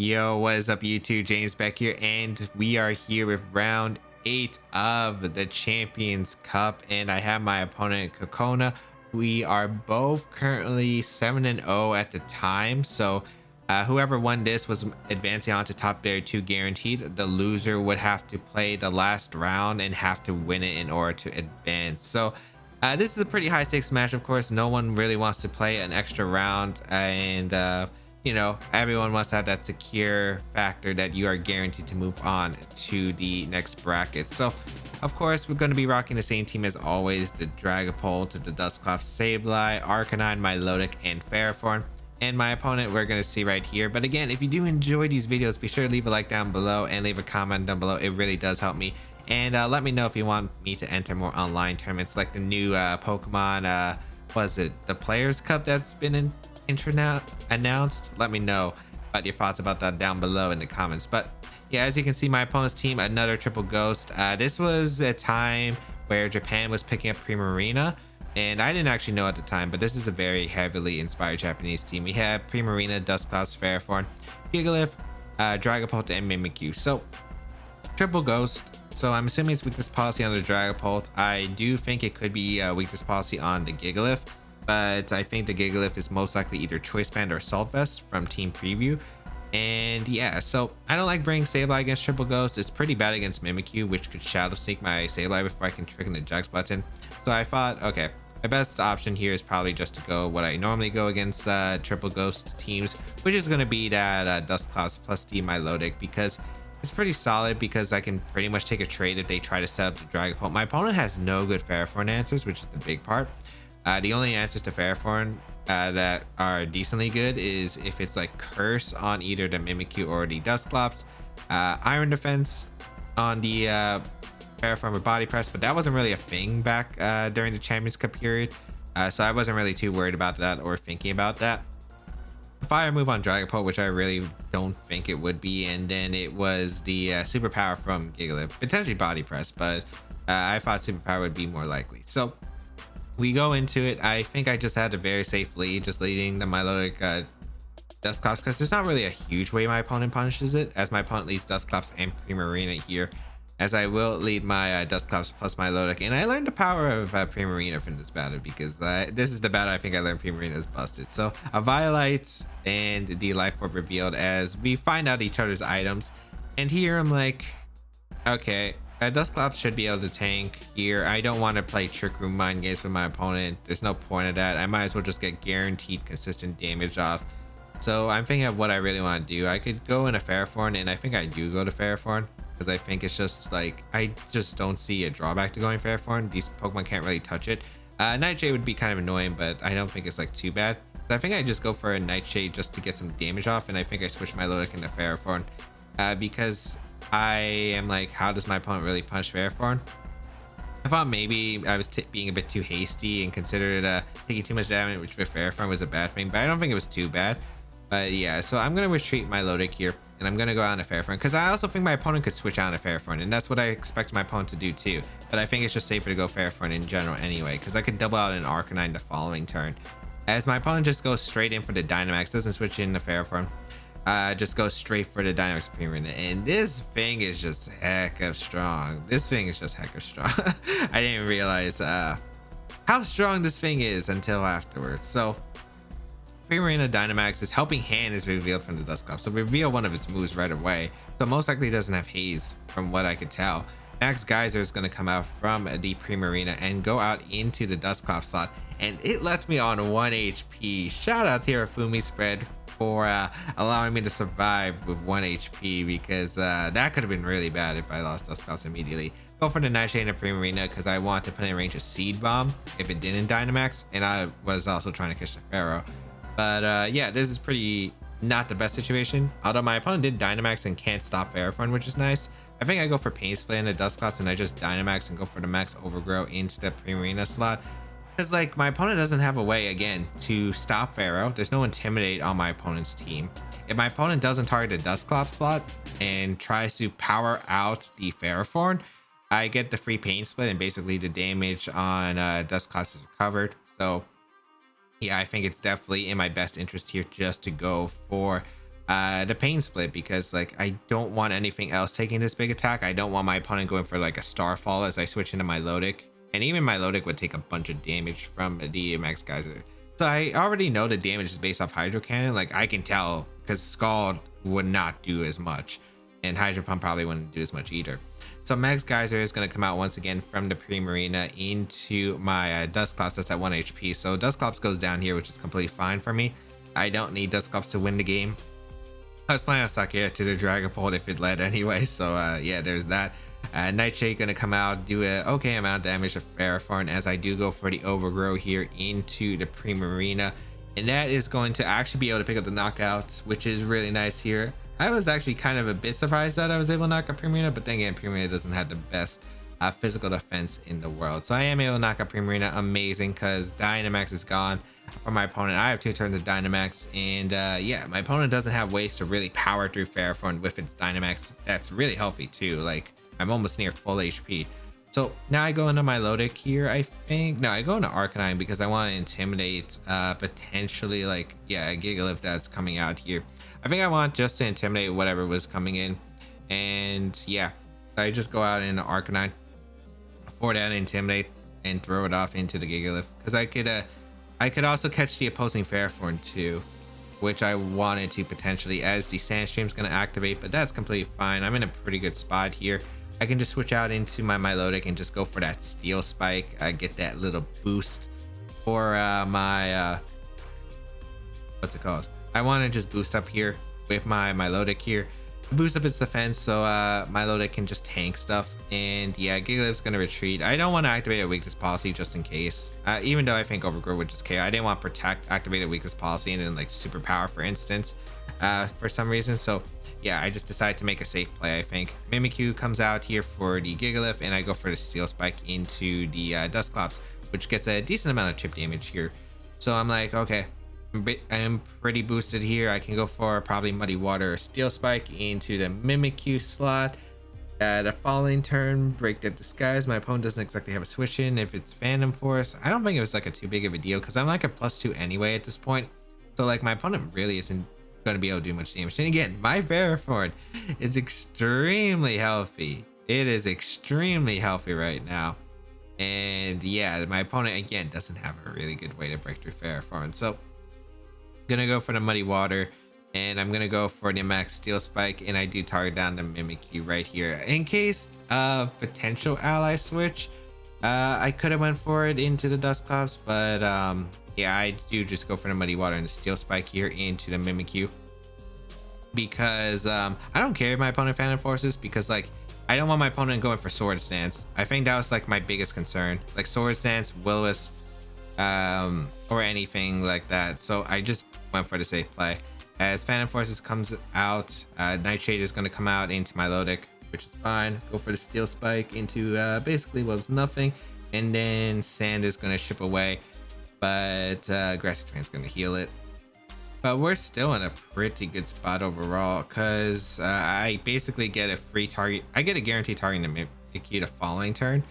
Yo, what is up YouTube? James Baek here, and we are here with round 8 of the Champions Cup, and I have my opponent Cocona. We are both currently 7-0 at the time, so whoever won this was advancing on to top tier 2 guaranteed. The loser would have to play the last round and have to win it in order to advance. So this is a pretty high stakes match. Of course, no one really wants to play an extra round, and you know, everyone wants to have that secure factor that you are guaranteed to move on to the next bracket. So of course, we're going to be rocking the same team as always: the Dragapult, the Dusclops, Sableye, Arcanine, Milotic, and Ferrothorn. And my opponent we're going to see right here. But again, if you do enjoy these videos, be sure to leave a like down below and leave a comment down below. It really does help me. And let me know if you want me to enter more online tournaments like the new Pokemon, was it the Players Cup that's been announced? Let me know about your thoughts about that down below in the comments. But yeah, as you can see, my opponent's team, another triple ghost. This was a time where Japan was picking up Primarina, and I didn't actually know at the time, but this is a very heavily inspired Japanese team. We have Primarina, Dusclops, Ferrothorn, Gigalith, Dragapult, and Mimikyu. So triple ghost. So I'm assuming it's weakness policy on the Dragapult. I do think it could be weakness policy on the Gigalith, but I think the Gigalith is most likely either Choice Band or Assault Vest from Team Preview. And yeah, so I don't like bringing Sableye against triple ghost. It's pretty bad against Mimikyu, which could Shadow Sneak my Sableye before I can trigger the Jax button. So I thought, okay, my best option here is probably just to go what I normally go against triple ghost teams, which is going to be that Dusclops plus the Milotic, because it's pretty solid, because I can pretty much take a trade if they try to set up the Dragapult. My opponent has no good Ferrothorn answers, which is the big part. The only answers to Ferrothorn that are decently good is if it's like Curse on either the Mimikyu or the Dusclops, Iron Defense on the Ferrothorn with Body Press, but that wasn't really a thing back during the Champions Cup period, so I wasn't really too worried about that or thinking about that. Fire move on Dragapult, which I really don't think it would be, and then it was the superpower from Gigalith, potentially Body Press, but I thought superpower would be more likely. So we go into it. I think I just had a very safe lead, just leading the Milotic Dusclops, because there's not really a huge way my opponent punishes it, as my opponent leads Dusclops and Primarina here, as I will lead my Dusclops plus Milotic. And I learned the power of Primarina from this battle, because this is the battle I think I learned Primarina is busted. So a Violite and the Life Orb revealed as we find out each other's items, and here I'm like, okay, Dusclops should be able to tank here. I don't want to play Trick Room mind games with my opponent. There's no point of that. I might as well just get guaranteed consistent damage off. So I'm thinking of what I really want to do. I could go in a Ferrothorn, and I think I do go to Ferrothorn, because I think it's just like, I just don't see a drawback to going Ferrothorn. These Pokemon can't really touch it. Nightshade would be kind of annoying, but I don't think it's like too bad. So I think I just go for a Nightshade just to get some damage off, and I think I switch my Milotic into Ferrothorn, because I am like, how does my opponent really punch Ferrothorn? I thought maybe I was being a bit too hasty and considered taking too much damage, which with Ferrothorn was a bad thing, but I don't think it was too bad. But yeah, so I'm going to retreat my Milotic here, and I'm going to go on to Ferrothorn, because I also think my opponent could switch on to Ferrothorn, and that's what I expect my opponent to do too. But I think it's just safer to go Ferrothorn in general anyway, because I could double out an Arcanine the following turn, as my opponent just goes straight in for the Dynamax, doesn't switch into Ferrothorn. Just go straight for the Dynamax Primarina, and this thing is just heck of strong. This thing is just heck of strong. I didn't realize how strong this thing is until afterwards. So Primarina Dynamax, is Helping Hand is revealed from the Dusclops, so reveal one of its moves right away. So most likely it doesn't have Haze from what I could tell. Max Geyser is going to come out from the Primarina and go out into the Dusclops slot, and it left me on 1 HP. Shout out to Hirofumi Spread for allowing me to survive with 1 HP, because that could have been really bad if I lost Dusclops immediately. Go for the Nightshade and Primarina, because I want to put in range of Seed Bomb if it didn't Dynamax, and I was also trying to catch the Pharaoh. But yeah, this is pretty not the best situation, although my opponent did Dynamax and can't stop Ferrothorn, which is nice. I think I go for Pain Split in the Dusclops, and I just Dynamax and go for the Max Overgrow into the Primarina slot, because like my opponent doesn't have a way again to stop Pharaoh. There's no Intimidate on my opponent's team. If my opponent doesn't target the Dusclops slot and tries to power out the Ferrothorn, I get the free Pain Split, and basically the damage on Dusclops is recovered. So yeah, I think it's definitely in my best interest here just to go for the pain split, because like I don't want anything else taking this big attack. I don't want my opponent going for like a starfall as I switch into my Lodic, and even my Lodic would take a bunch of damage from the Max Geyser. So I already know the damage is based off Hydro Cannon. Like I can tell, because Scald would not do as much, and Hydro Pump probably wouldn't do as much either. So Max Geyser is going to come out once again from the Primarina into my Dusclops that's at 1 HP. So Dusclops goes down here, which is completely fine for me. I don't need Dusclops to win the game. I was planning on Sakia to the Dragapult if it led anyway. So yeah, there's that. Nightshade gonna come out, do a okay amount of damage to Ferrothorn as I do go for the Overgrow here into the Primarina. And that is going to actually be able to pick up the knockouts, which is really nice here. I was actually kind of a bit surprised that I was able to knock out Primarina, but then again, Primarina doesn't have the best physical defense in the world. So I am able to knock out Primarina, amazing, because Dynamax is gone for my opponent. I have 2 turns of Dynamax, and yeah, my opponent doesn't have ways to really power through Ferrothorn with its Dynamax. That's really healthy too. Like I'm almost near full HP. So now I go into my Lodic here, I think. No, I go into Arcanine because I want to intimidate potentially like, yeah, a Gigalith that's coming out here. I think I want just to intimidate whatever was coming in. And yeah, I just go out into Arcanine for that, intimidate, and throw it off into the Gigalith. Because I could also catch the opposing Ferrothorn too, which I wanted to potentially, as the Sandstream's going to activate, but that's completely fine. I'm in a pretty good spot here. I can just switch out into my Milotic and just go for that Steel Spike. I get that little boost for my what's it called? I want to just boost up here with my Milotic here, boost up its defense, so Milotic can just tank stuff. And yeah, Gigalith's gonna retreat. I don't want to activate a weakness policy just in case, even though I think Overgrow would just KO. I didn't want Protect, activate a weakness policy, and then like Superpower for instance, for some reason. So yeah, I just decided to make a safe play. I think Mimikyu comes out here for the Gigalith, and I go for the Steel Spike into the Dusclops, which gets a decent amount of chip damage here. So I'm like, okay, I'm pretty boosted here. I can go for probably Muddy Water or Steel Spike into the Mimikyu slot. The following turn, Break That Disguise. My opponent doesn't exactly have a switch in. If it's Phantom Force, I don't think it was like a too big of a deal because I'm like a +2 anyway at this point. So like my opponent really isn't going to be able to do much damage. And again, my Ferrothorn is extremely healthy. It is extremely healthy right now. And yeah, my opponent again doesn't have a really good way to break through Ferrothorn. So I'm gonna go for the Muddy Water, and I'm gonna go for the Max Steel Spike, and I do target down the Mimikyu right here in case of potential ally switch. I could have went for it into the Dusclops, but yeah, I do just go for the Muddy Water and the Steel Spike here into the Mimikyu, because I don't care if my opponent Phantom Forces, because like I don't want my opponent going for Sword Stance. I think that was like my biggest concern, like Sword Stance, Will-O-Wisp, or anything like that. So I just went for the safe play. As Phantom Forces comes out, Nightshade is going to come out into my Lodic, which is fine. Go for the Steel Spike into basically what was nothing, and then Sand is going to ship away, but Grassy Terrain is going to heal it. But we're still in a pretty good spot overall, because I basically get a free target. I get a guaranteed target to Mimikyu the following turn,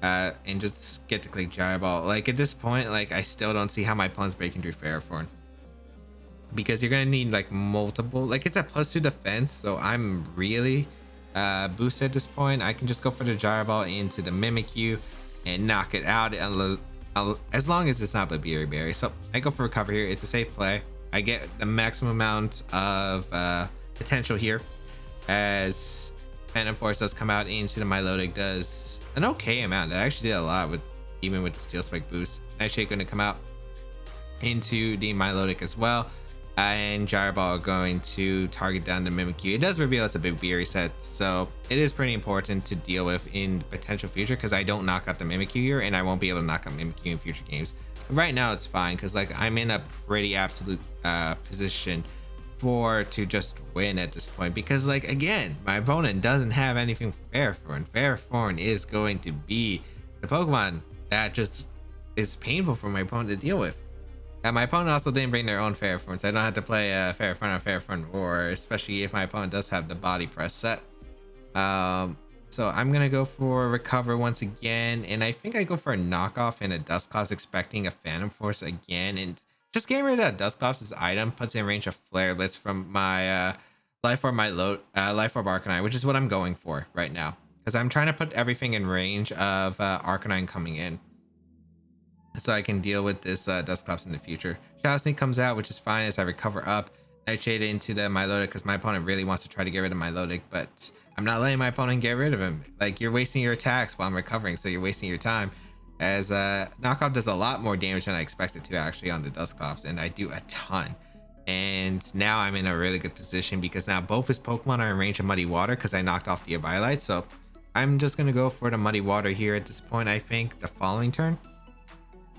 and just get to click Gyro Ball. Like at this point, like I still don't see how my opponent's breaking through Ferrothorn, because you're gonna need like multiple. Like it's a +2 defense, so I'm really boosted at this point. I can just go for the Gyro Ball into the Mimikyu and knock it out, as long as it's not the Berry. So I go for Recover here. It's a safe play. I get the maximum amount of potential here, as Phantom Force does come out into the Milotic, does an okay amount. That actually did a lot with, even with the Steel Spike boost. Nightshade going to come out into the Milotic as well, and Gyro Ball going to target down the Mimikyu. It does reveal it's a big Berry set, so it is pretty important to deal with in potential future, because I don't knock out the Mimikyu here, and I won't be able to knock out Mimikyu in future games. Right now it's fine, because like I'm in a pretty absolute position to just win at this point, because like again, my opponent doesn't have anything for Ferrothorn. Ferrothorn is going to be the Pokemon that just is painful for my opponent to deal with. And my opponent also didn't bring their own Ferrothorn, so I don't have to play Ferrothorn on Ferrothorn War, especially if my opponent does have the Body Press set. So I'm gonna go for Recover once again, and I think I go for a knockoff and a Dusclops, expecting a Phantom Force again, and just getting rid of that Dusclops' item puts in range of Flare Blitz from my Life Orb, Life Orb Arcanine, which is what I'm going for right now. Because I'm trying to put everything in range of Arcanine coming in, so I can deal with this Dusclops in the future. Shadow Sneak comes out, which is fine as I recover up. Nightshade into the Milotic because my opponent really wants to try to get rid of Milotic, but I'm not letting my opponent get rid of him. Like, you're wasting your attacks while I'm recovering, so you're wasting your time. As Knockoff does a lot more damage than I expected to actually on the Dusclops, and I do a ton. And now I'm in a really good position because now both his Pokemon are in range of Muddy Water because I knocked off the Eviolite. So I'm just going to go for the Muddy Water here at this point, I think, the following turn.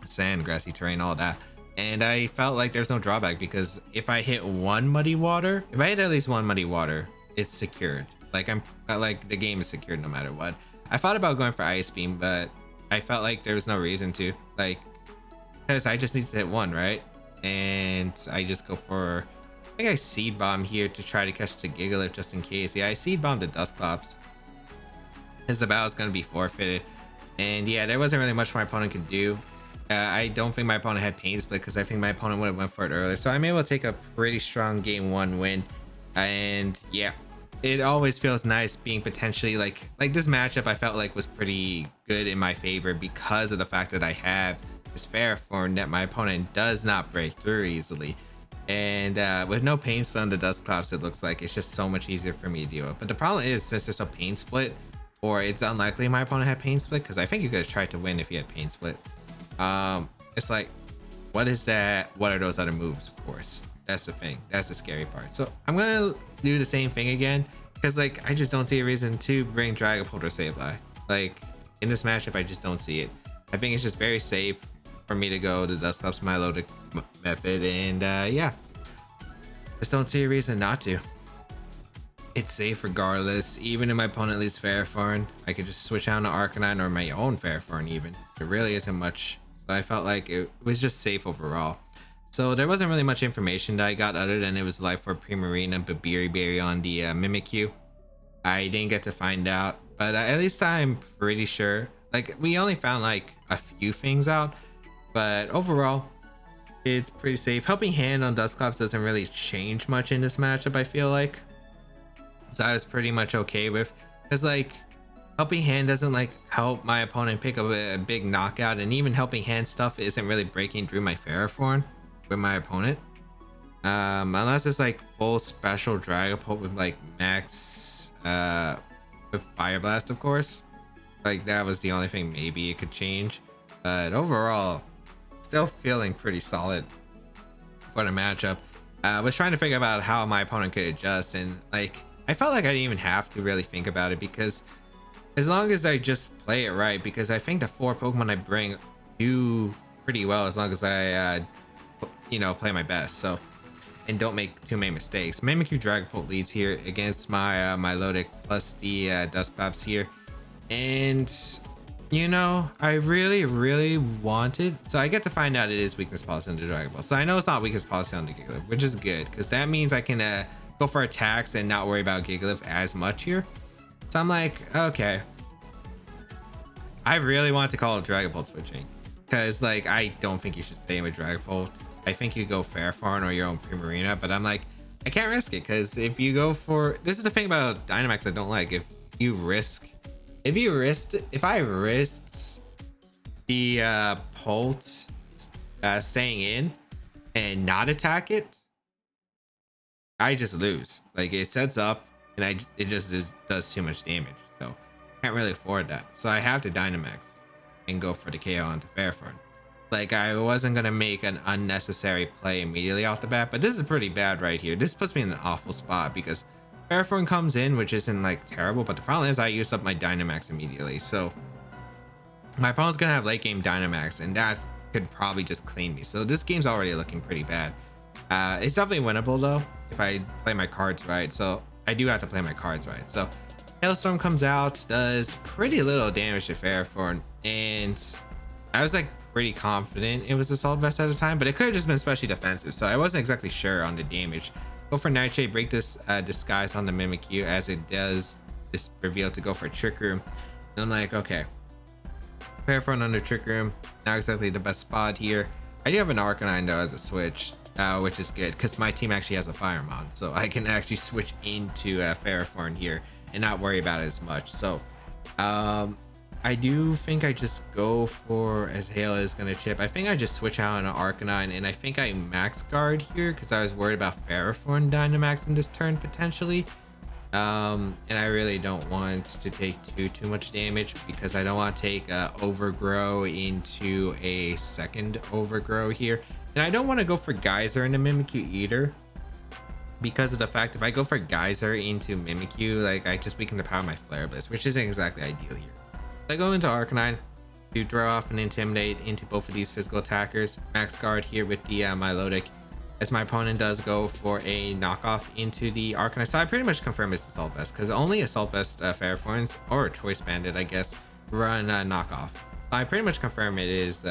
Sand, grassy terrain, all that. And I felt like there's no drawback because if I hit one Muddy Water, if I hit at least one Muddy Water, it's secured. Like, the game is secured no matter what. I thought about going for Ice Beam, but I felt like there was no reason to, like, because I just need to hit one, right? And I just go for, I think I Seed Bomb here to try to catch the Gigalith just in case. Yeah, I Seed Bomb the Dusclops. His battle is going to be forfeited. And yeah, there wasn't really much my opponent could do. I don't think my opponent had Pain Split because I think my opponent would have went for it earlier. So I'm able to take a pretty strong game 1 win. And yeah, it always feels nice being potentially like this matchup I felt like was pretty good in my favor because of the fact that I have this Ferrothorn that my opponent does not break through easily. And with no Pain Split on the Dusclops, it looks like it's just so much easier for me to deal with. But the problem is, since there's no Pain Split, or it's unlikely my opponent had Pain Split, because I think you could have tried to win if he had Pain Split. It's like, what is that? What are those other moves? Of course, that's the thing. That's the scary part. So I'm gonna do the same thing again because, like, I just don't see a reason to bring Dragapult or Sableye. Like, in this matchup, I just don't see it. I think it's just very safe for me to go the Dusclops Milotic method, and yeah, just don't see a reason not to. It's safe regardless. Even if my opponent leads Ferrothorn, I could just switch out to Arcanine or my own Ferrothorn even. There really isn't much. So I felt like it was just safe overall. So there wasn't really much information that I got other than it was Life Orb, Primarina, Babiri Berry on the Mimikyu. I didn't get to find out, but at least I'm pretty sure. Like, we only found like a few things out, but overall, it's pretty safe. Helping Hand on Dusclops doesn't really change much in this matchup, I feel like. So I was pretty much okay with, because like Helping Hand doesn't like help my opponent pick up a big knockout, and even Helping Hand stuff isn't really breaking through my Ferrothorn with my opponent, unless it's like full special Dragapult with like max with Fire Blast, of course. Like, that was the only thing maybe it could change, but overall still feeling pretty solid for the matchup. I was trying to figure out how my opponent could adjust, and like I felt like I didn't even have to really think about it, because as long as I just play it right, because I think the 4 Pokemon I bring do pretty well as long as I you know, play my best, so, and don't make too many mistakes. Mimikyu Dragapult leads here against my Milotic plus the Dusclops here, and you know, I really wanted, so I get to find out it is weakness policy on the Dragon Ball. So I know it's not weakness policy on the Gigalith, which is good, because that means I can go for attacks and not worry about Gigalith as much here. So I'm like, okay, I really want to call it Dragon Ball switching, because like I don't think you should stay with Dragon Ball. I think you go Ferrothorn or your own Primarina, but I'm like, I can't risk it, because if you go for, this is the thing about Dynamax I don't like, if I risked the Pult staying in and not attack it, I just lose. Like, it sets up and it just does too much damage, so I can't really afford that. So I have to Dynamax and go for the KO onto Ferrothorn. Like, I wasn't gonna make an unnecessary play immediately off the bat, but this is pretty bad right here. This puts me in an awful spot because Ferrothorn comes in, which isn't like terrible, but the problem is I used up my Dynamax immediately, so my opponent's gonna have late game Dynamax, and that could probably just clean me. So this game's already looking pretty bad. It's definitely winnable though if I play my cards right, so I do have to play my cards right. So Hailstorm comes out, does pretty little damage to Ferrothorn, and I was like pretty confident it was Assault Vest at the time, but it could have just been especially defensive, so I wasn't exactly sure on the damage. Go for Nightshade, break this disguise on the Mimikyu, as it does this reveal to go for Trick Room. And I'm like, okay, Ferrothorn under Trick Room, not exactly the best spot here. I do have an Arcanine though as a switch, which is good because my team actually has a Fire mod, so I can actually switch into Ferrothorn here and not worry about it as much. So I do think I just go for, as Hail is going to chip, I think I just switch out on an Arcanine, and I think I max guard here because I was worried about Ferrothorn Dynamax in this turn potentially. And I really don't want to take too much damage because I don't want to take Overgrow into a second Overgrow here. And I don't want to go for Geyser into Mimikyu either, because of the fact if I go for Geyser into Mimikyu, like I just weaken the power of my Flare Blitz, which isn't exactly ideal here. So I go into Arcanine to draw off and Intimidate into both of these physical attackers. Max guard here with the Milotic, as my opponent does go for a knockoff into the Arcanine. So I pretty much confirm it's Assault Vest because only Assault Vest Ferrothorns or Choice Bandit, I guess, run knockoff. I pretty much confirm it is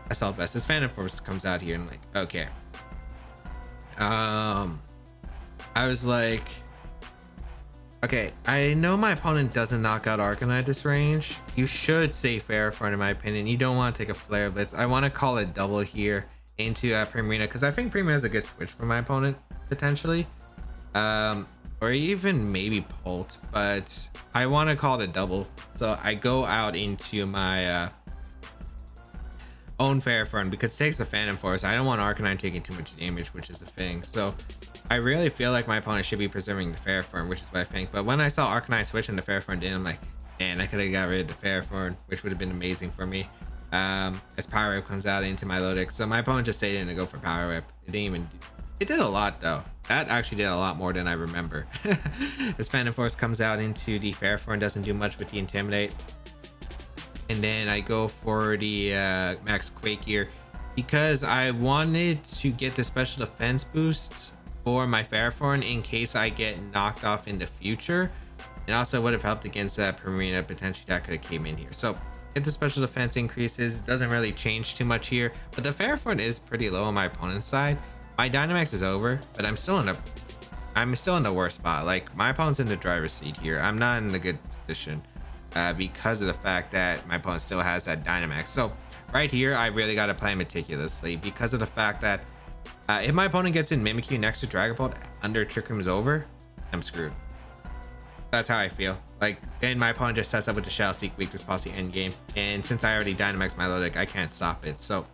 Assault Vest. This Phantom Force comes out here and like, okay. I was like, okay, I know my opponent doesn't knock out Arcanine at this range. You should save Ferrothorn in my opinion. You don't want to take a Flare Blitz. I want to call it double here into Primarina because I think Primarina is a good switch for my opponent potentially, or even maybe Polt, but I want to call it a double. So I go out into my own Ferrothorn because it takes a Phantom Force. I don't want Arcanine taking too much damage, which is the thing. So I really feel like my opponent should be preserving the Ferrothorn, which is what I think. But when I saw Arcanine switch and the Ferrothorn did, I'm like, man, I could have got rid of the Ferrothorn, which would have been amazing for me. As Power Whip comes out into Milotic. So my opponent just stayed in to go for Power Whip. It didn't even do, it did a lot though. That actually did a lot more than I remember. As Phantom Force comes out into the Ferrothorn, doesn't do much with the Intimidate. And then I go for the Max Quake here because I wanted to get the special defense boost for my Ferrothorn in case I get knocked off in the future. And also would have helped against that Primarina potentially that could have came in here. So get the special defense increases, doesn't really change too much here, but the Ferrothorn is pretty low on my opponent's side. My Dynamax is over, but I'm still in the worst spot. Like my opponent's in the driver's seat here. I'm not in a good position because of the fact that my opponent still has that Dynamax. So right here, I really got to play meticulously because of the fact that if my opponent gets in Mimikyu next to Dragapult under Trick Room's over, I'm screwed. That's how I feel. Like, then my opponent just sets up with the Shadow Seek Weakness Policy endgame, and since I already Dynamax Milotic, I can't stop it. So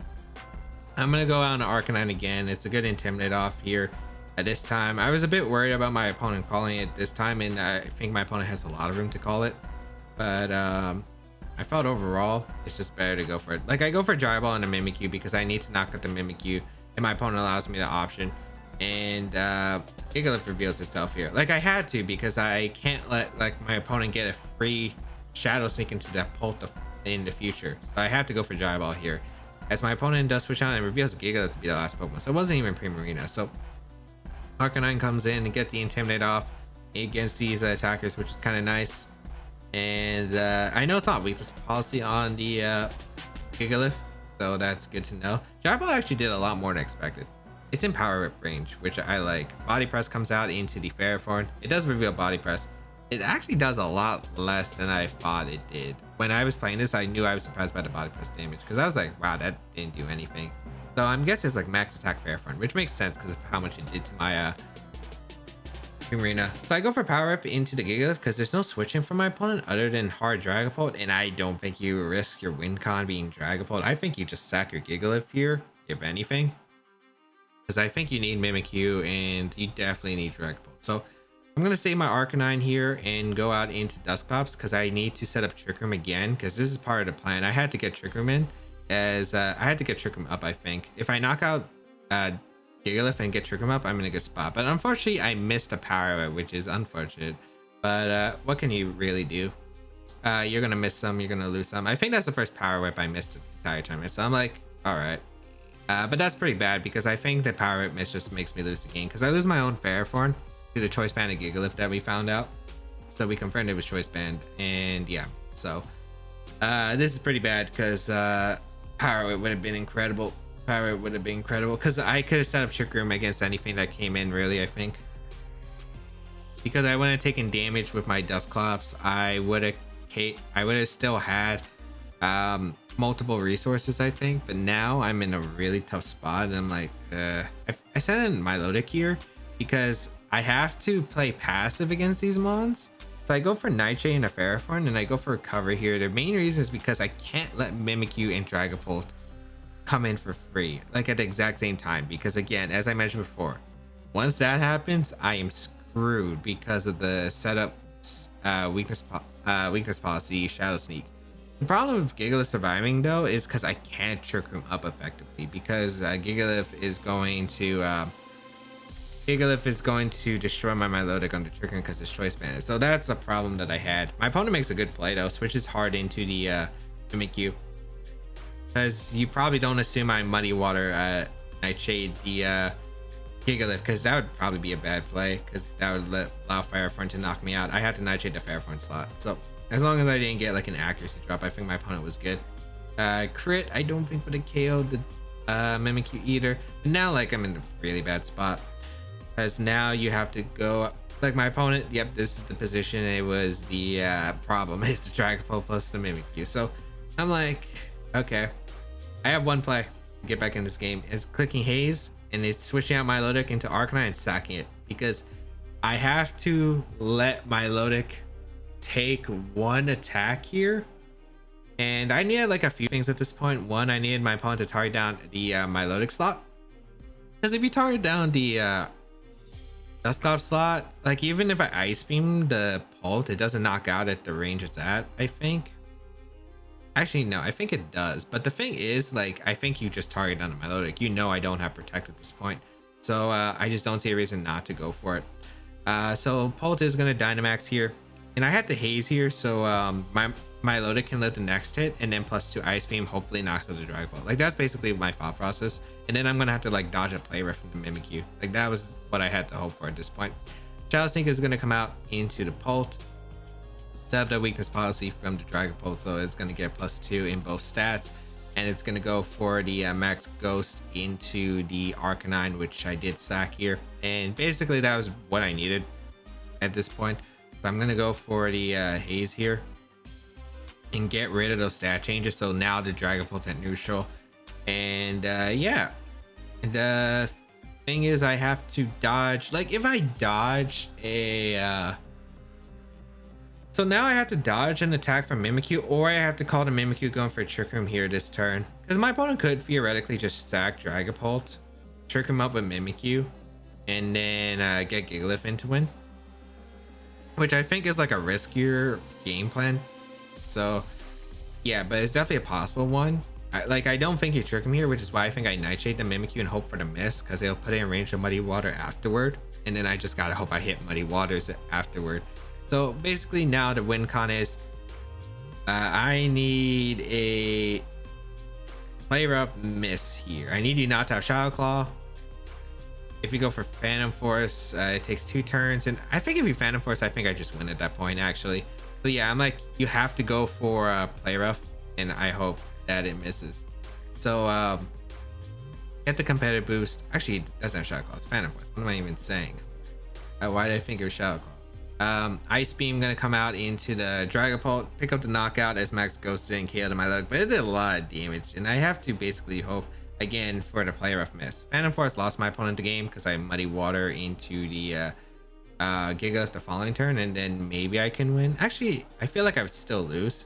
I'm gonna go out on Arcanine again. It's a good Intimidate off here at this time. I was a bit worried about my opponent calling it this time, and I think my opponent has a lot of room to call it, but I felt overall it's just better to go for it. Like I go for Gyro Ball and a Mimikyu because I need to knock out the Mimikyu, and my opponent allows me the option. And Gigalith reveals itself here. Like I had to because I can't let like my opponent get a free Shadow Sneak into that Polt in the future. So I have to go for Gyro Ball here. As my opponent does switch out and reveals Gigalith to be the last Pokemon. So it wasn't even Primarina. So Arcanine comes in and get the Intimidate off against these attackers, which is kind of nice. And I know it's not weakness policy on the Gigalith, so that's good to know. Gyro Ball actually did a lot more than expected. It's in Power Whip range, which I like. Body Press comes out into the Ferrothorn. It does reveal Body Press. It actually does a lot less than I thought it did. When I was playing this, I knew I was surprised by the Body Press damage because I was like, wow, that didn't do anything. So I'm guessing it's like max attack Ferrothorn, which makes sense because of how much it did to my Primarina. So I go for Power Whip into the Gigalith because there's no switching from my opponent other than hard Dragapult, and I don't think you risk your win con being Dragapult. I think you just sack your Gigalith here, if anything. Because I think you need Mimikyu and you definitely need Dragapult. So I'm going to save my Arcanine here and go out into Dusclops because I need to set up Trick Room again because this is part of the plan. I had to get Trick Room in as I had to get Trick Room up, I think. If I knock out Gigalith and get Trick Room up, I'm in a good spot. But unfortunately, I missed a Power Whip, which is unfortunate. But what can you really do? You're going to miss some, you're going to lose some. I think that's the first Power Whip I missed the entire tournament. So I'm like, all right. But that's pretty bad because I think the Power Whip miss just makes me lose the game because I lose my own Ferrothorn to the Choice Band of Gigalith that we found out. So we confirmed it was Choice Band, and yeah. So this is pretty bad because Power Whip would have been incredible. Power Whip would have been incredible because I could have set up Trick Room against anything that came in, really, I think. Because I wouldn't have taken damage with my Dusclops. I would have still had multiple resources, I think, but now I'm in a really tough spot and I'm like, I sent in Milotic here because I have to play passive against these mons. So I go for Nightshade and a Ferrothorn, and I go for cover here. The main reason is because I can't let Mimikyu and Dragapult come in for free, like at the exact same time. Because again, as I mentioned before, once that happens, I am screwed because of the setup weakness policy, Shadow Sneak. The problem with Gigalith surviving though is because I can't Trick Room up effectively because Gigalith is going to destroy my Milotic under Trick Room because it's Choice Bandit. So that's a problem that I had. My opponent makes a good play though, switches hard into the Mimikyu. Because you probably don't assume I Muddy Water Nightshade the Gigalith, because that would probably be a bad play because that would allow Ferrothorn to knock me out. I had to Nightshade the Ferrothorn slot. So as long as I didn't get like an accuracy drop, I think my opponent was good. Crit, I don't think would have KO'd the Mimikyu either. But now like I'm in a really bad spot. Because now you have to go like my opponent. Yep, this is the position. It was the problem is the Dragapult plus the Mimikyu. So I'm like, okay, I have one play to get back in this game. It's clicking Haze and it's switching out Milotic into Arcanine and sacking it because I have to let Milotic take one attack here. And I needed like a few things at this point. One, I needed my opponent to target down the Milotic slot. Because if you target down the Dusclops slot, like even if I Ice Beam the Pult, it doesn't knock out at the range it's at, I think. Actually, no, I think it does. But the thing is, like, I think you just target down the Milotic. You know I don't have Protect at this point. So I just don't see a reason not to go for it. So Pult is going to Dynamax here. And I had to Haze here, so my Milotic can live the next hit, and then +2 Ice Beam hopefully knocks out the Dragapult. Like, that's basically my thought process. And then I'm going to have to, like, dodge a play rough from the Mimikyu. Like, that was what I had to hope for at this point. Shadow Sneak is going to come out into the Pult. Set up the weakness policy from the Dragapult, so it's going to get +2 in both stats. And it's going to go for the Max Ghost into the Arcanine, which I did sack here. And basically, that was what I needed at this point. So I'm going to go for the Haze here and get rid of those stat changes. So now the Dragapult's at neutral. And yeah, the thing is I have to dodge. Like if I dodge a... So now I have to dodge an attack from Mimikyu, or I have to call the Mimikyu going for a Trick Room here this turn. Because my opponent could theoretically just sack Dragapult, Trick him up with Mimikyu, and then get Gigalith in to win. Which I think is like a riskier game plan. So yeah, but it's definitely a possible one. I don't think you trick him here, which is why I think I Nightshade the Mimikyu and hope for the miss, because they'll put it in range of Muddy Water afterward. And then I just gotta hope I hit Muddy Waters afterward. So basically now the win con is I need a player up miss here. I need you not to have Shadow Claw. If you go for Phantom Force, it takes 2 turns. And I think if you Phantom Force, I think I just win at that point, actually. So yeah, I'm like, you have to go for Play Rough, and I hope that it misses. So get the competitive boost. Actually, it doesn't have Shadow Claw, it's Phantom Force. What am I even saying? Why did I think it was Shadow Claw? Ice Beam gonna come out into the Dragapult, pick up the knockout as Max Ghosted and KO'd my luck, but it did a lot of damage, and I have to basically hope again for the Play Rough miss. Phantom Force lost my opponent the game because I Muddy Water into the Gigalith the following turn, and then maybe I can win. Actually, I feel like I would still lose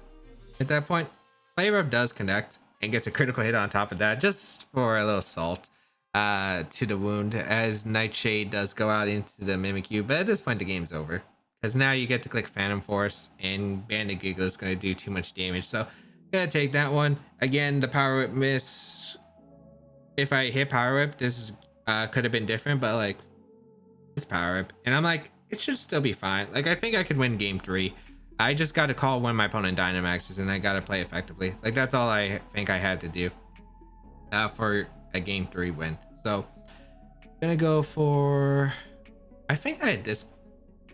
at that point. Play Rough does connect and gets a critical hit on top of that, just for a little salt to the wound, as Nightshade does go out into the Mimikyu. But at this point, the game's over, because now you get to click Phantom Force, and Bandit Gigalith is going to do too much damage. So gonna take that one. Again, the Power Whip miss. If I hit Power Whip, this could have been different, but like, it's Power Whip, and I'm like, it should still be fine. Like, I think I could win game 3. I just got to call when my opponent Dynamaxes, and I got to play effectively. Like, that's all I think I had to do for a game 3 win. So gonna go for, I think I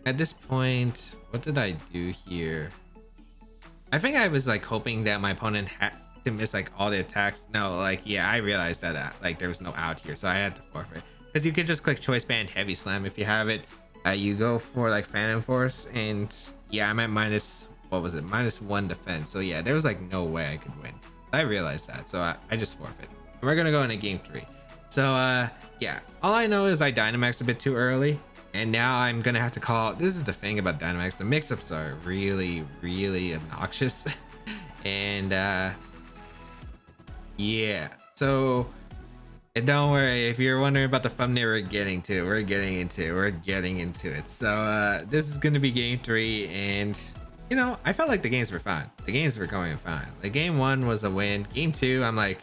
at this point, what did I do here? I think I was like hoping that my opponent had to miss like all the attacks. No, like, yeah, I realized that like there was no out here, so I had to forfeit, because you could just click Choice Band Heavy Slam if you have it. You go for like Phantom Force, and yeah, I'm at minus, what was it, -1 defense. So yeah, there was like no way I could win. I realized that, so I just forfeit. We're gonna go into game 3. So yeah, all I know is I Dynamax a bit too early, and now I'm gonna have to call. This is the thing about Dynamax, the mix-ups are really obnoxious. And yeah, so and don't worry if you're wondering about the thumbnail, we're getting into it. So this is gonna be game 3, and you know, I felt like the games were fine. The games were going fine. Like game 1 was a win. Game 2, I'm like,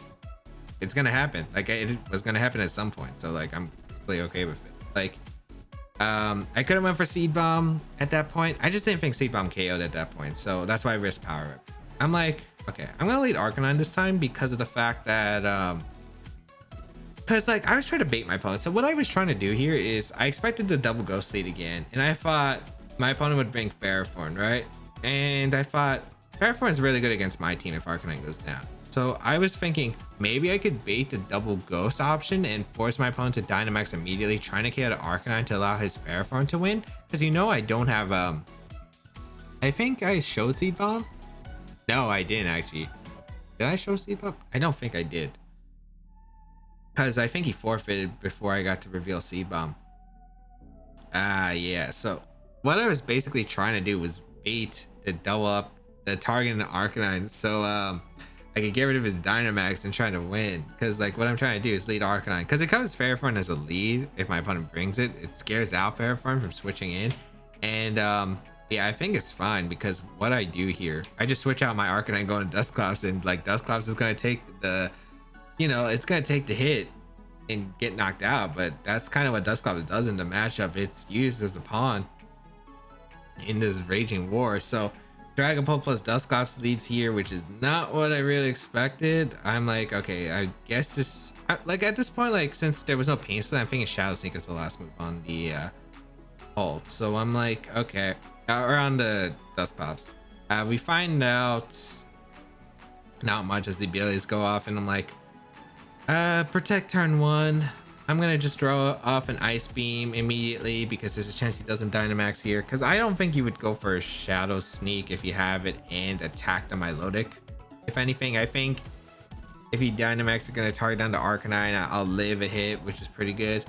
it's gonna happen. Like it was gonna happen at some point. So like I'm really okay with it. Like I could have went for Seed Bomb at that point. I just didn't think Seed Bomb KO'd at that point. So that's why I risked Power Up. I'm like, okay, I'm gonna lead Arcanine this time because of the fact that because like I was trying to bait my opponent. So what I was trying to do here is I expected the double Ghost lead again, and I thought my opponent would bring Ferrothorn, right? And I thought Ferrothorn is really good against my team if Arcanine goes down. So I was thinking maybe I could bait the double Ghost option and force my opponent to Dynamax immediately, trying to KO the Arcanine to allow his Ferrothorn to win. Because you know I don't have I think I showed Seed Bomb. No, I didn't actually. Did I show Seed Bomb? I don't think I did. Because I think he forfeited before I got to reveal Seed Bomb. Yeah. So what I was basically trying to do was bait to double up the target in the Arcanine, so I could get rid of his Dynamax and try to win. Because like what I'm trying to do is lead Arcanine, because it covers Ferrothorn as a lead. If my opponent brings it, it scares out Ferrothorn from switching in. And yeah, I think it's fine, because what I do here, I just switch out my Arcanine going to Dusclops, and like Dusclops is going to take the, you know, it's going to take the hit and get knocked out. But that's kind of what Dusclops does in the matchup. It's used as a pawn in this raging war. So Dragapult plus Dusclops leads here, which is not what I really expected. I'm like, okay, I guess this, like at this point, like since there was no pain split, I'm thinking Shadow Sneak is the last move on the ult. So I'm like, okay, around the Dusclops, we find out not much as the abilities go off, and I'm like, protect turn 1. I'm gonna just draw off an Ice Beam immediately because there's a chance he doesn't Dynamax here. Because I don't think you would go for a Shadow Sneak if you have it and attack the Milotic. If anything, I think if he Dynamax, you're gonna target down the Arcanine. I'll live a hit, which is pretty good,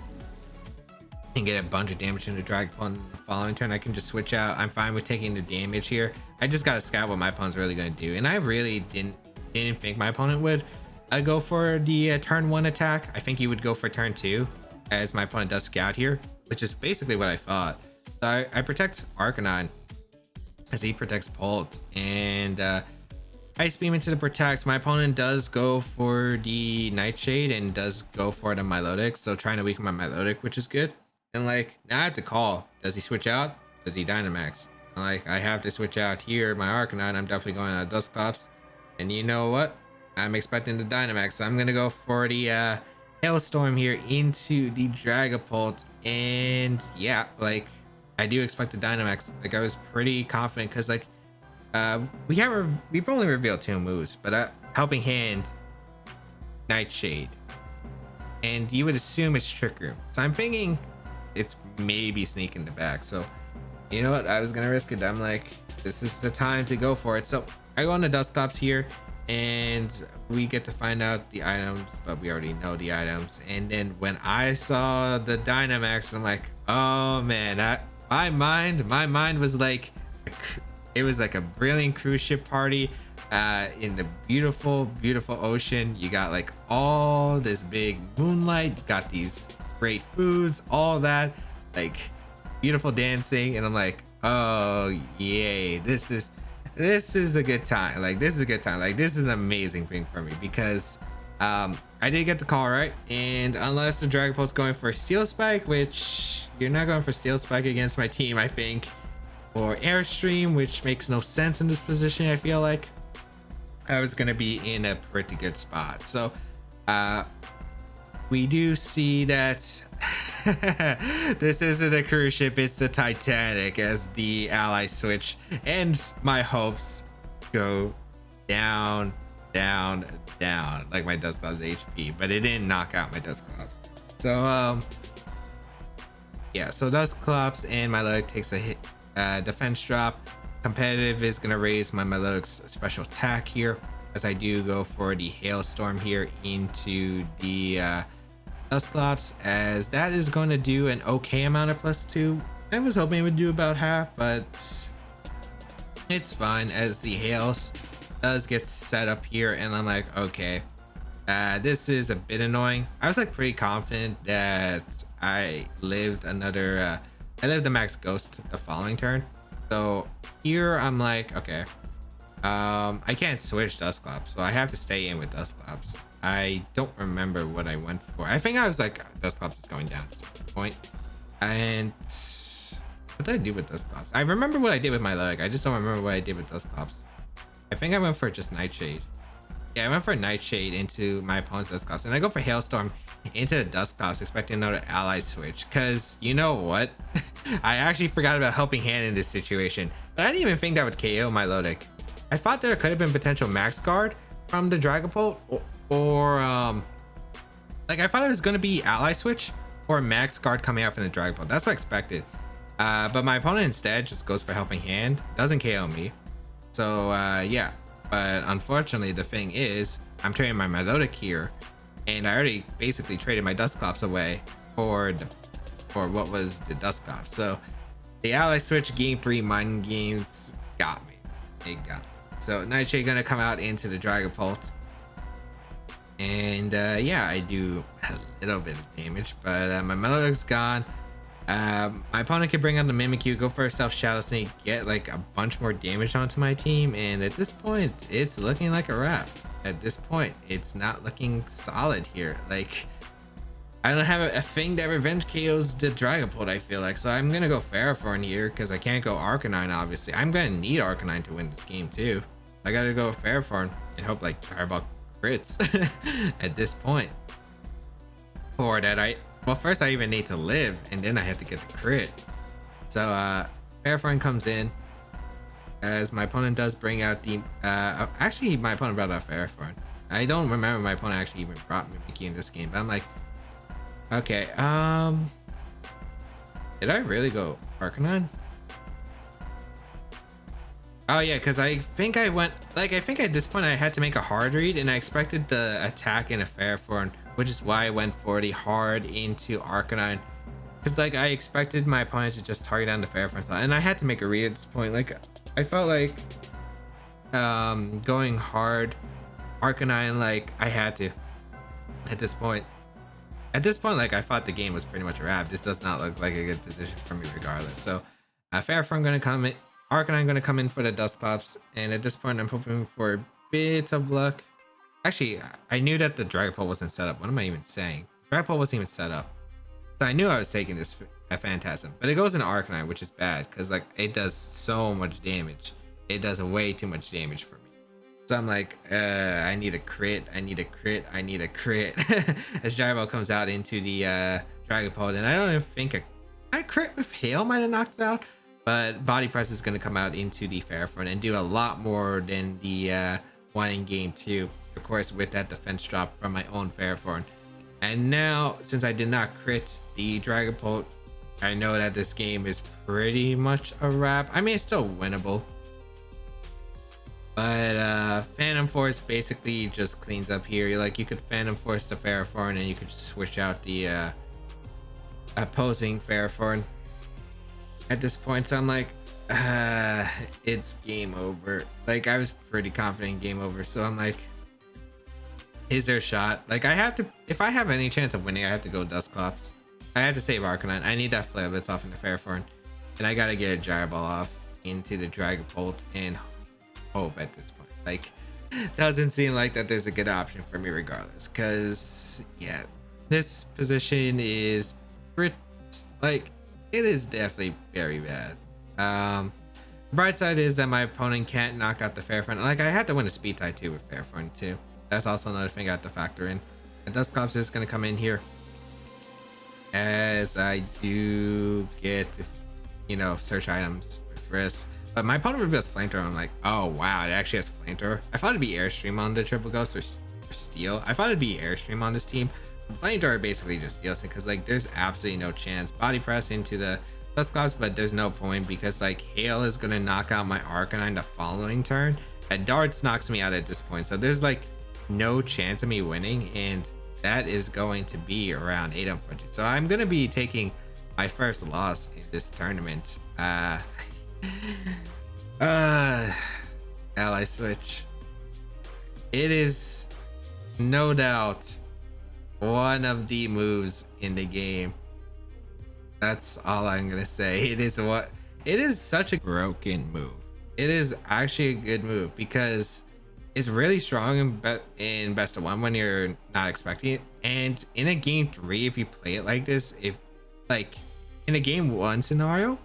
and get a bunch of damage into Dragapult on the following turn. I can just switch out. I'm fine with taking the damage here. I just gotta scout what my opponent's really gonna do, and I really didn't think my opponent would. I go for the turn 1 attack. I think he would go for turn 2, as my opponent does scout here, which is basically what I thought. So I protect Arcanine as he protects Bolt, and Ice Beam into the protect. My opponent does go for the Nightshade and does go for the Milotic, so trying to weaken my Milotic, which is good. And like now I have to call, does he switch out? Does he Dynamax? Like I have to switch out here. My Arcanine, I'm definitely going out of Dusclops, and you know what? I'm expecting the Dynamax, so I'm gonna go for the Hailstorm here into the Dragapult. And yeah, like I do expect the Dynamax. Like I was pretty confident, because like we've only revealed 2 moves, but Helping Hand, Nightshade, and you would assume it's Trick Room, so I'm thinking it's maybe sneaking the back. So you know what, I was gonna risk it. I'm like, this is the time to go for it. So I go on the Dusclops here, and we get to find out the items, but we already know the items. And then when I saw the Dynamax, I'm like, oh man, my mind was like, it was like a brilliant cruise ship party in the beautiful ocean. You got like all this big moonlight, you got these great foods, all that, like beautiful dancing, and I'm like, oh yay, this is a good time. Like this is a good time. Like this is an amazing thing for me, because I did get the call right, and unless the Dragapult's going for Steel Spike, which you're not going for Steel Spike against my team, I think, or Airstream, which makes no sense in this position. I feel like I was gonna be in a pretty good spot. So we do see that this isn't a cruise ship, it's the Titanic, as the allies switch, and my hopes go down like my Dusclops HP, but it didn't knock out my Dusclops. So yeah, so Dusclops and Milotic takes a hit, defense drop. Competitive is gonna raise my Milotic's special attack here. as I do go for the hailstorm here into the Dusclops, as that is going to do an okay amount of +2. I was hoping it would do about half, but it's fine as the hail does get set up here, and I'm like, okay, this is a bit annoying. I was like pretty confident that I lived the max ghost the following turn. So here I'm like, okay, I can't switch Dusclops, so I have to stay in with Dusclops. I don't remember what I went for. I think I was like, Dusclops is going down at this point. And what did I do with Dusclops? I remember what I did with my leg. I just don't remember what I did with Dusclops. I think I went for just Nightshade. Yeah, I went for Nightshade into my opponent's Dusclops, and I go for Hailstorm into the Dusclops, expecting another ally switch. Cause you know what? I actually forgot about Helping Hand in this situation, but I didn't even think that would KO my Lodic. I thought there could have been potential max guard from the Dragapult, or like I thought it was gonna be ally switch or max guard coming out from the Dragapult. That's what I expected. But my opponent instead just goes for Helping Hand, doesn't KO me. So yeah, but unfortunately the thing is I'm trading my Milotic here, and I already basically traded my Dusclops away for what was the Dusclops. So the ally switch game 3 mind games got me. It got me. So Nightshade gonna come out into the Dragapult, and yeah, I do a little bit of damage, but my Melodic's gone. My opponent can bring out the Mimikyu, go for a self Shadow Sneak, get like a bunch more damage onto my team, and at this point it's looking like a wrap. At this point it's not looking solid here. Like, I don't have a thing that revenge KOs the Dragapult, I feel like, so I'm gonna go Ferrothorn here because I can't go Arcanine. Obviously I'm gonna need Arcanine to win this game too. I gotta go Ferrothorn and hope like Fireball crits at this point. Or that well, first I even need to live, and then I have to get the crit. So Ferrothorn comes in as my opponent does bring out the actually my opponent brought out Ferrothorn. I don't remember my opponent actually even brought Mimikyu in this game, but I'm like, okay, did I really go Arcanine? Oh yeah, because I think I went, like, I think at this point I had to make a hard read, and I expected the attack in a Ferrothorn, which is why I went for the hard into Arcanine. Because like I expected my opponent to just target down the Ferrothorn slot, and I had to make a read at this point. Like I felt like going hard Arcanine, like I had to at this point. At this point, like I thought the game was pretty much a wrap. This does not look like a good position for me regardless. So Ferrothorn gonna come in, Arcanine gonna come in for the Dusclops, and at this point I'm hoping for bits of luck. Actually, I knew that the Dragapult wasn't set up. What am I even saying? Dragapult wasn't even set up. So I knew I was taking this at Phantasm, but it goes into Arcanine, which is bad because like it does so much damage. It does way too much damage for me. So I'm like, I need a crit, I need a crit, I need a crit. As Dragapult comes out into the Dragapult, and I don't even think a crit with Hail might have knocked it out, but Body Press is going to come out into the Ferrothorn and do a lot more than the one in game 2. Of course, with that defense drop from my own Ferrothorn. And now, since I did not crit the Dragapult, I know that this game is pretty much a wrap. I mean, it's still winnable. But Phantom Force basically just cleans up here. Like, you could Phantom Force the Ferrothorn, and you could just switch out the opposing Ferrothorn at this point. So I'm like, it's game over. Like, I was pretty confident in game over. So I'm like, is there a shot? Like, I have to, if I have any chance of winning, I have to go Dusclops. I have to save Arcanine. I need that Flare Blitz off into Ferrothorn, and I gotta get a Gyro Ball off into the Dragapult and hope at this point. Like, doesn't seem like that there's a good option for me regardless, because yeah, this position is pretty, like, it is definitely very bad. The bright side is that my opponent can't knock out the Ferrothorn. Like, I had to win a speed tie too with Ferrothorn too. That's also another thing I have to factor in. And Dusclops is going to come in here, as I do get to, you know, search items with risk. But my opponent reveals Flamethrower. I'm like, oh wow, it actually has Flamethrower. I thought it'd be Airstream on the Triple Ghost or Steel. I thought it'd be Airstream on this team. Flamethrower basically just steals it, because like there's absolutely no chance. Body Press into the Dusclops, but there's no point because like Hail is going to knock out my Arcanine the following turn. Darts knocks me out at this point, so there's like no chance of me winning, and that is going to be around 8 unfortunately. So I'm gonna be taking my first loss in this tournament. Ally switch. It is no doubt one of the moves in the game. That's all I'm gonna say. It is such a broken move. It is actually a good move because it's really strong in best of one when you're not expecting it. And in a game 3, if you play it like this, if like in a game 1 scenario,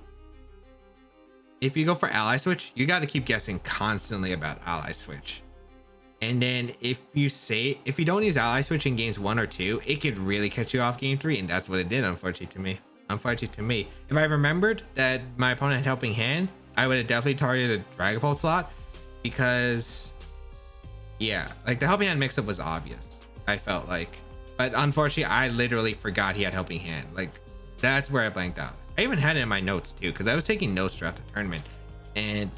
if you go for ally switch, you got to keep guessing constantly about ally switch. And then if you don't use ally switch in games 1 or 2, it could really catch you off game 3, and that's what it did, unfortunately to me. If I remembered that my opponent had helping hand, I would have definitely targeted a Dragapult slot, because yeah, like the helping hand mix-up was obvious, I felt like. But unfortunately, I literally forgot he had helping hand. Like, that's where I blanked out. I even had it in my notes too, because I was taking notes throughout the tournament, and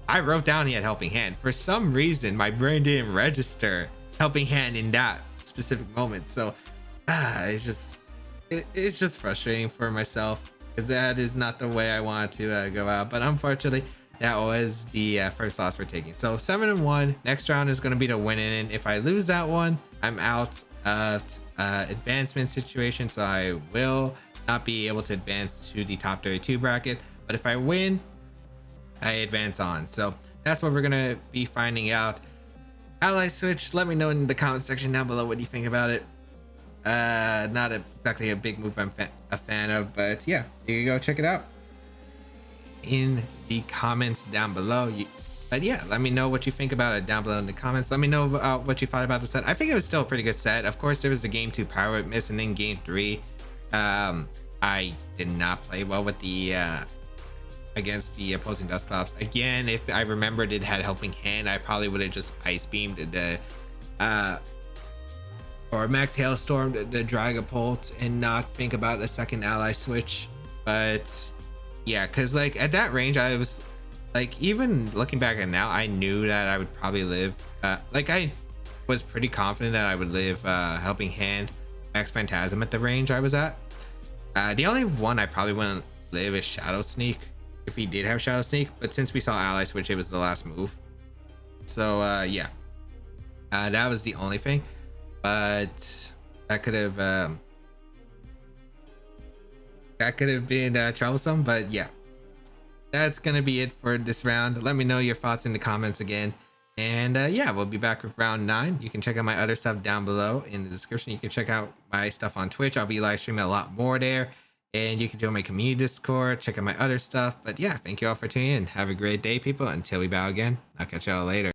I wrote down he had helping hand. For some reason, my brain didn't register helping hand in that specific moment. So it's just frustrating for myself, because that is not the way I wanted to go out. But unfortunately, that was the first loss we're taking. So 7-1. Next round is going to be to win it. And if I lose that one, I'm out of advancement situation. So I will not be able to advance to the top 32 bracket. But if I win, I advance on. So that's what we're going to be finding out. Ally switch, let me know in the comment section down below what you think about it. Not exactly a big move I'm a fan of, but yeah, you can go check it out in the comments down below. But yeah, let me know what you think about it down below in the comments. Let me know what you thought about the set. I think it was still a pretty good set. Of course, there was the game 2 power miss, and then game 3 I did not play well with the against the opposing Dusclops. Again, if I remembered it had helping hand, I probably would have just ice beamed the or max hailstorm the Dragapult and not think about a second ally switch. But yeah, because like at that range, I was like, even looking back at now, I knew that I would probably live like I was pretty confident that I would live helping hand max phantasm at the range I was at. The only one I probably wouldn't live is Shadow Sneak if he did have Shadow Sneak, but since we saw ally switch, it was the last move. So yeah, that was the only thing. But that could have been troublesome. But yeah, that's gonna be it for this round. Let me know your thoughts in the comments again, and yeah, we'll be back with round 9. You can check out my other stuff down below in the description. You can check out my stuff on Twitch. I'll be live streaming a lot more there, and you can join my community Discord, check out my other stuff. But yeah, thank you all for tuning in. Have a great day, people. Until we bow again, I'll catch y'all later.